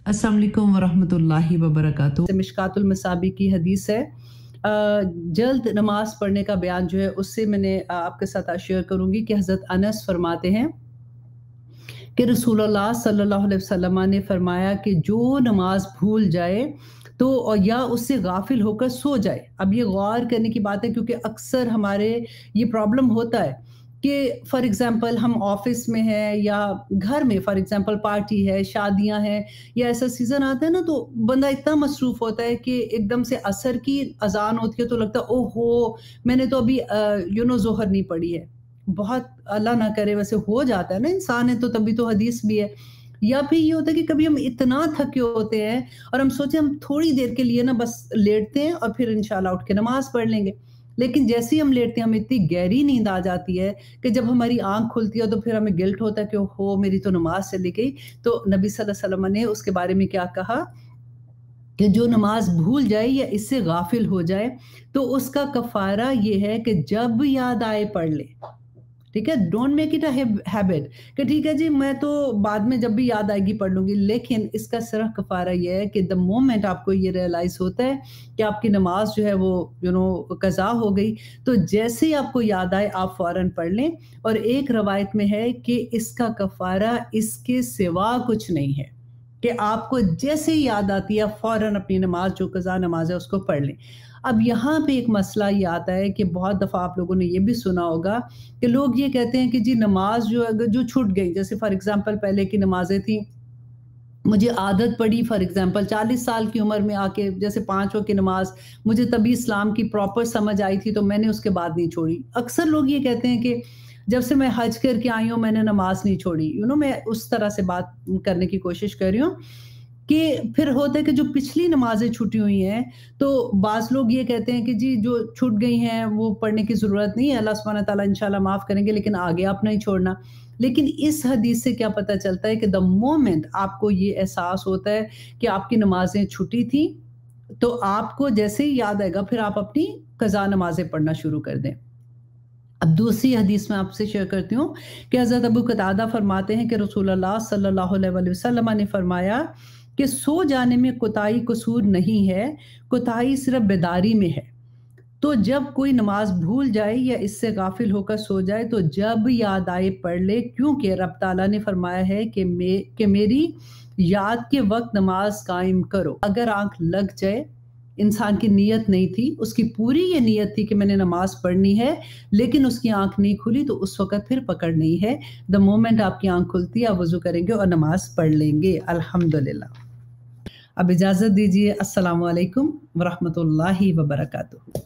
अस्सलाम वालेकुम वरहमतुल्लाहि वबरकातुहू। मिशकातुल मसाबी की हदीस है। जल्द नमाज पढ़ने का बयान जो है उससे मैंने आपके साथ शेयर करूंगी कि हज़रत अनस फरमाते हैं कि रसूलुल्लाह सल्लल्लाहु अलैहि वसल्लम ने फरमाया कि जो नमाज भूल जाए तो या उससे गाफिल होकर सो जाए। अब ये गौर करने की बात है क्योंकि अक्सर हमारे ये प्रॉब्लम होता है कि फॉर एग्जांपल हम ऑफिस में हैं या घर में फॉर एग्जांपल पार्टी है, शादियां हैं या ऐसा सीजन आता है ना, तो बंदा इतना मसरूफ होता है कि एकदम से असर की अजान होती है तो लगता है ओहो मैंने तो अभी जोहर नहीं पढ़ी है। बहुत अल्लाह ना करे, वैसे हो जाता है ना, इंसान है तो तभी तो हदीस भी है। या फिर ये होता है कि कभी हम इतना थके होते हैं और हम सोचे हम थोड़ी देर के लिए ना बस लेटते हैं और फिर इंशाल्लाह उठ के नमाज पढ़ लेंगे। लेकिन जैसे ही हम लेटते हैं हमें इतनी गहरी नींद आ जाती है कि जब हमारी आंख खुलती है तो फिर हमें गिल्ट होता है कि ओहो मेरी तो नमाज चली गई। तो नबी सल्लल्लाहु अलैहि वसल्लम ने उसके बारे में क्या कहा कि जो नमाज भूल जाए या इससे गाफिल हो जाए तो उसका कफारा ये है कि जब याद आए पढ़ ले। ठीक है, don't make it a habit कि ठीक है जी मैं तो बाद में जब भी याद आएगी पढ़ लूंगी। लेकिन इसका सिर्फ कफारा ये है कि द मोमेंट आपको ये रियलाइज होता है कि आपकी नमाज जो है वो कज़ा हो गई, तो जैसे ही आपको याद आए आप फौरन पढ़ लें। और एक रवायत में है कि इसका कफारा इसके सिवा कुछ नहीं है कि आपको जैसे ही याद आती है फौरन अपनी नमाज जो कज़ा नमाज है उसको पढ़ लें। अब यहाँ पे एक मसला ये आता है कि बहुत दफ़ा आप लोगों ने ये भी सुना होगा कि लोग ये कहते हैं कि जी नमाज जो अगर जो छूट गई, जैसे फॉर एग्जांपल पहले की नमाजें थी, मुझे आदत पड़ी फॉर एग्जांपल 40 साल की उम्र में आके जैसे 5 वक्त की नमाज मुझे तभी इस्लाम की प्रॉपर समझ आई थी तो मैंने उसके बाद नहीं छोड़ी। अक्सर लोग ये कहते हैं कि जब से मैं हज करके आई हूँ मैंने नमाज नहीं छोड़ी। मैं उस तरह से बात करने की कोशिश कर रही हूँ कि फिर होता है कि जो पिछली नमाजें छूटी हुई हैं तो बाज़ लोग ये कहते हैं कि जी जो छूट गई हैं वो पढ़ने की ज़रूरत नहीं है, अल्लाह सुब्हानहू तआला इंशाल्लाह माफ़ करेंगे, लेकिन आगे आप नहीं छोड़ना। लेकिन इस हदीस से क्या पता चलता है कि द मोमेंट आपको ये एहसास होता है कि आपकी नमाजें छूटी थी तो आपको जैसे ही याद आएगा फिर आप अपनी कज़ा नमाजें पढ़ना शुरू कर दें। अब दूसरी हदीस में आपसे शेयर करती हूँ कि हज़रत अबू कतादा फरमाते हैं कि रसूलुल्लाह सल्लल्लाहु अलैहि वसल्लम ने फरमाया कि सो जाने में कोताही कसूर नहीं है, कोताही सिर्फ बेदारी में है। तो जब कोई नमाज भूल जाए या इससे गाफिल होकर सो जाए तो जब याद आए पढ़ ले, क्योंकि रब ताला ने फरमाया है कि मेरी याद के वक्त नमाज कायम करो। अगर आंख लग जाए, इंसान की नीयत नहीं थी, उसकी पूरी ये नीयत थी कि मैंने नमाज पढ़नी है, लेकिन उसकी आंख नहीं खुली तो उस वक्त फिर पकड़ नहीं है। द मोमेंट आपकी आंख खुलती है आप वजू करेंगे और नमाज पढ़ लेंगे। अल्हम्दुलिल्लाह। अब इजाज़त दीजिए। अस्सलामु अलैकुम वरहमतुल्लाहि वबरकातुहू।